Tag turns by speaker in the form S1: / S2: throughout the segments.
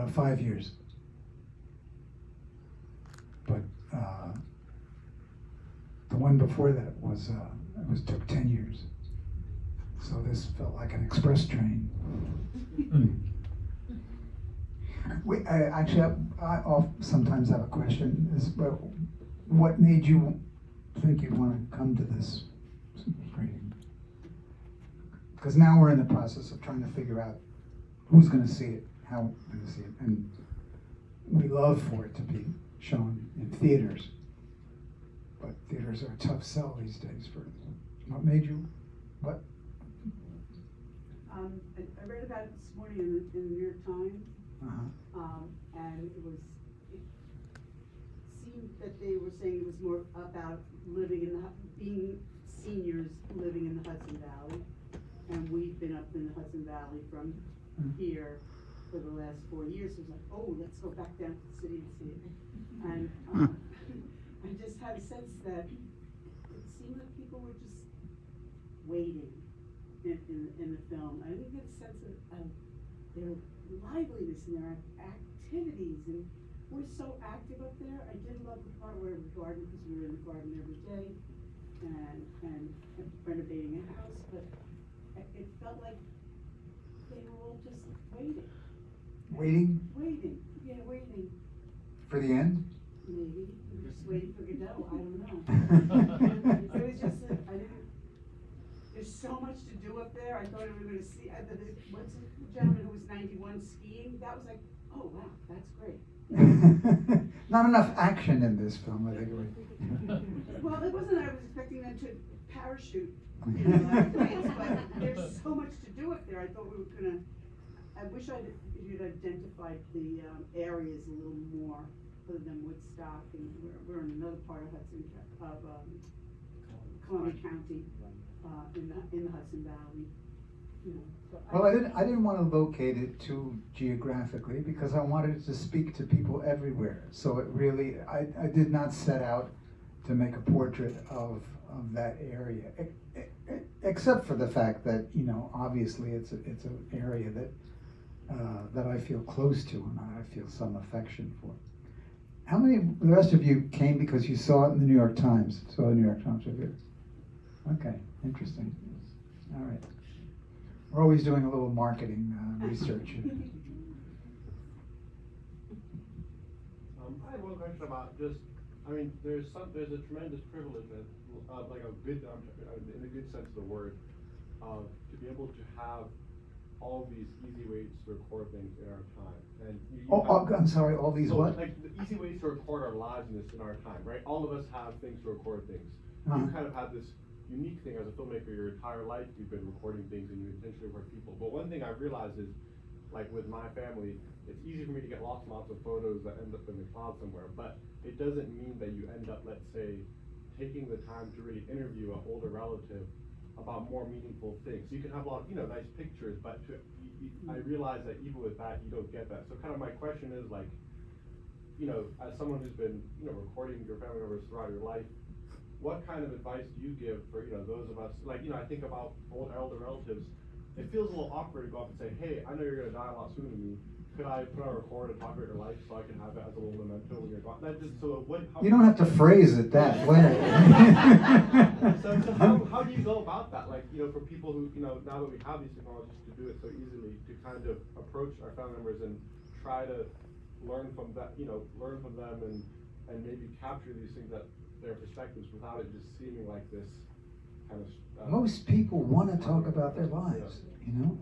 S1: 5 years. But the one before that took 10 years. So this felt like an express train. I sometimes have a question. What made you think you'd want to come to this screening? Because now we're in the process of trying to figure out who's going to see it, how we're going to see it, and we love for it to be shown in theaters. But theaters are a tough sell these days. What made you? What?
S2: I read about it this morning in the New York Times, and it seemed that they were saying it was more about being seniors living in the Hudson Valley, and we've been up in the Hudson Valley from here for the last 4 years. It was like, oh, let's go back down to the city and see it. And I just had a sense that it seemed like people were just waiting in the film. I didn't get a sense of their liveliness and their activities, and we're so active up there. I did love the part where we garden, because we were in the garden every day and renovating a house, but it felt like they were all just waiting.
S1: Waiting?
S2: Waiting, yeah, waiting.
S1: For the end?
S2: Maybe, just waiting for Godot, I don't know. It was just, there's so much to do up there. I thought we were going to see, what's the gentleman who was 91 skiing? That was like, oh wow, that's great.
S1: Not enough action in this film, I think.
S2: Well, it wasn't that I was expecting them to parachute, like planes, but there's so much to do up there. I thought we were going to, I wish you'd identified the areas a little more, other than Woodstock, and we're in another part of Columbia County, in the Hudson Valley. You know, so
S1: well, I didn't want to locate it too geographically because I wanted it to speak to people everywhere. So it really, I did not set out to make a portrait of that area, except for the fact that, you know, obviously it's an area that I feel close to and I feel some affection for. How many of the rest of you came because you saw it in the New York Times? Saw the New York Times review? Okay, interesting. All right. We're always doing a little marketing research.
S3: I have one question about just, I mean, there's a tremendous privilege, like a good, in a good sense of the word, to be able to have all these easy ways to record things in our time. And
S1: I'm sorry, all these what?
S3: Like the easy ways to record our lives in our time, right? All of us have things to record things. You kind of have this unique thing as a filmmaker your entire life. You've been recording things and you intentionally record people. But one thing I've realized is, like with my family, it's easy for me to get lots and lots of photos that end up in the cloud somewhere, but it doesn't mean that you end up, let's say, taking the time to really interview an older relative about more meaningful things. So you can have a lot of, nice pictures, but I realize that even with that, you don't get that. So kind of my question is, like, as someone who's been, recording your family members throughout your life, what kind of advice do you give for, those of us, like, I think about older relatives. It feels a little awkward to go up and say, hey, I know you're going to die a lot sooner than me. Could I put on a record and talk about your life so I can have it as a little memento when you're gone?
S1: You don't have to phrase it that way.
S3: So how do you go about that? Like, for people who, now that we have these technologies to do it so easily, to kind of approach our family members and try to learn from that, learn from them and maybe capture these things that their perspectives without it just seeming like this kind of.
S1: Most people want to talk about their lives, I mean,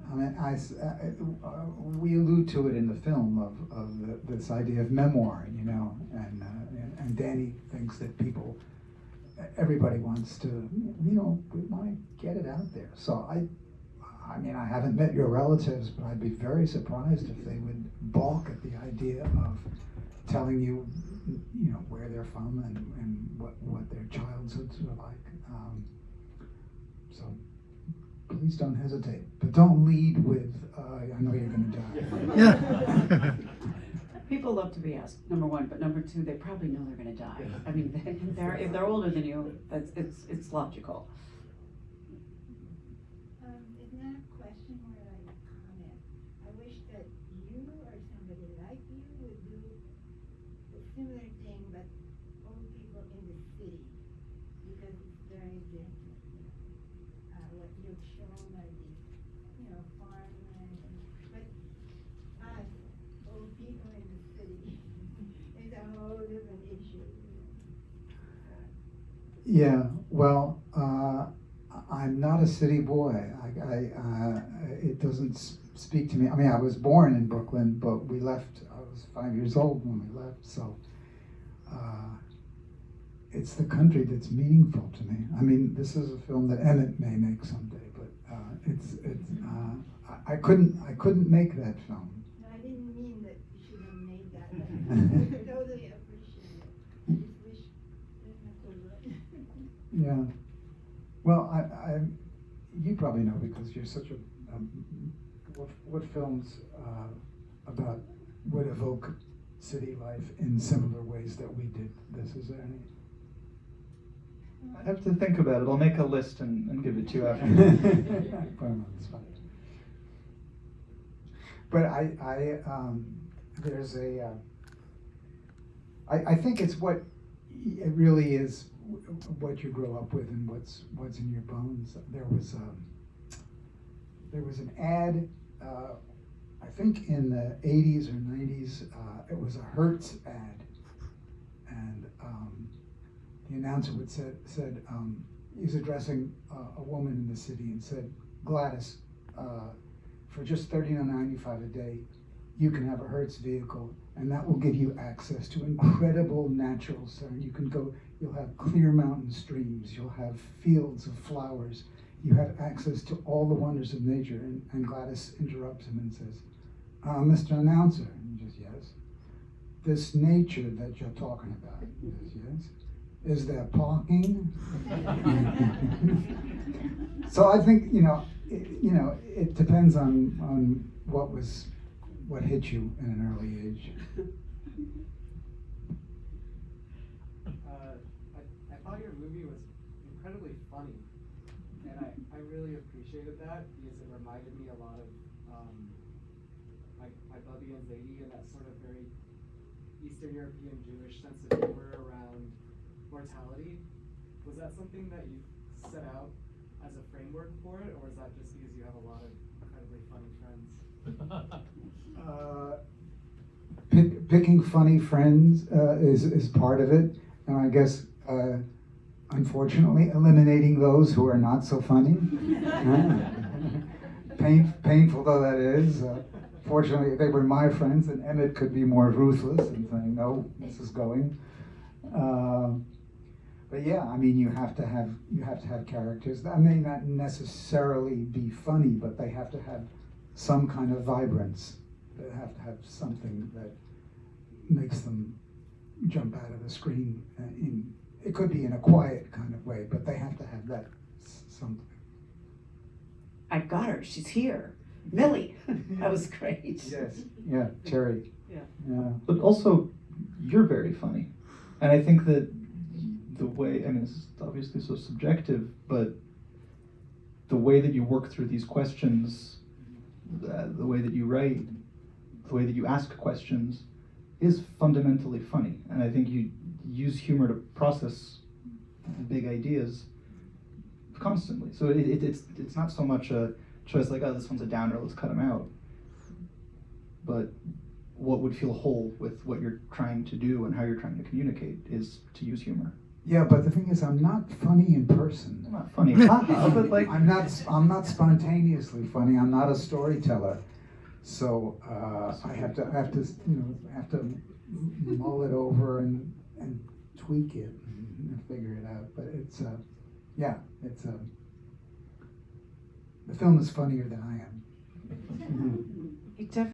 S1: we allude to it in the film of this idea of memoir, and Danny thinks that everybody wants to, we want to get it out there. So I mean, I haven't met your relatives, but I'd be very surprised if they would balk at the idea of telling you, where they're from and what their childhoods were like. So please don't hesitate, but don't lead with, I know you're going to die.
S4: People love to be asked, number one, but number two, they probably know they're going to die. I mean, if they're older than you, it's logical.
S5: It's not a question or like a comment. I wish that you or somebody like
S1: Yeah, well, I'm not a city boy. It doesn't speak to me. I mean, I was born in Brooklyn, but we left. I was 5 years old when we left, so it's the country that's meaningful to me. I mean, this is a film that Emmet may make someday, but I couldn't make that film.
S5: No, I didn't mean that you should have made that. I totally appreciate it. I just wish I didn't have to look.
S1: Yeah. Well, you probably know because you're such a. What films about would evoke city life in similar ways that we did this? Is there any?
S6: I have to think about it. I'll make a list and give it to you after.
S1: Put 'em on the spot. But there's a. I think it's what it really is. What you grow up with and what's in your bones. There was an ad, I think in the 80s or 90s. It was a Hertz ad, and the announcer said he was addressing a woman in the city and said, Gladys, for just $39.95 a day, you can have a Hertz vehicle, and that will give you access to incredible natural sound. You'll have clear mountain streams, you'll have fields of flowers, you have access to all the wonders of nature. And Gladys interrupts him and says, Mr. Announcer, and he says, yes. This nature that you're talking about, he says, yes. Is there parking? So I think, it depends on what hit you in an early age.
S7: I thought your movie was incredibly funny, and I really appreciated that because it reminded me a lot of my Bubby and Zadie and that sort of very Eastern European Jewish sense of humor around mortality. Was that something that you set out as a framework for it, or is that just because you have a lot of incredibly funny friends?
S1: Picking funny friends is part of it, and I guess unfortunately eliminating those who are not so funny. Painful though that is. Fortunately, they were my friends, and Emmet could be more ruthless and saying, "No, this is going." But yeah, I mean, you have to have characters that may not necessarily be funny, but they have to have some kind of vibrance. They have to have something that makes them jump out of the screen. It could be in a quiet kind of way, but they have to have that something.
S4: I got her, she's here. Millie, that was great.
S1: Yes. Yeah, Terry.
S4: Yeah.
S1: Yeah.
S6: But also, you're very funny. And I think that the way, I mean, this is obviously so subjective, but the way that you work through these questions, the way that you write, the way that you ask questions is fundamentally funny. And I think you use humor to process big ideas constantly. So it's not so much a choice like, oh, this one's a downer, let's cut him out. But what would feel whole with what you're trying to do and how you're trying to communicate is to use humor.
S1: Yeah, but the thing is, I'm not funny in person.
S6: I'm not funny, but like
S1: I'm not spontaneously funny. I'm not a storyteller, so I have to mull it over and tweak it and figure it out. But the film is funnier than I am.
S4: You definitely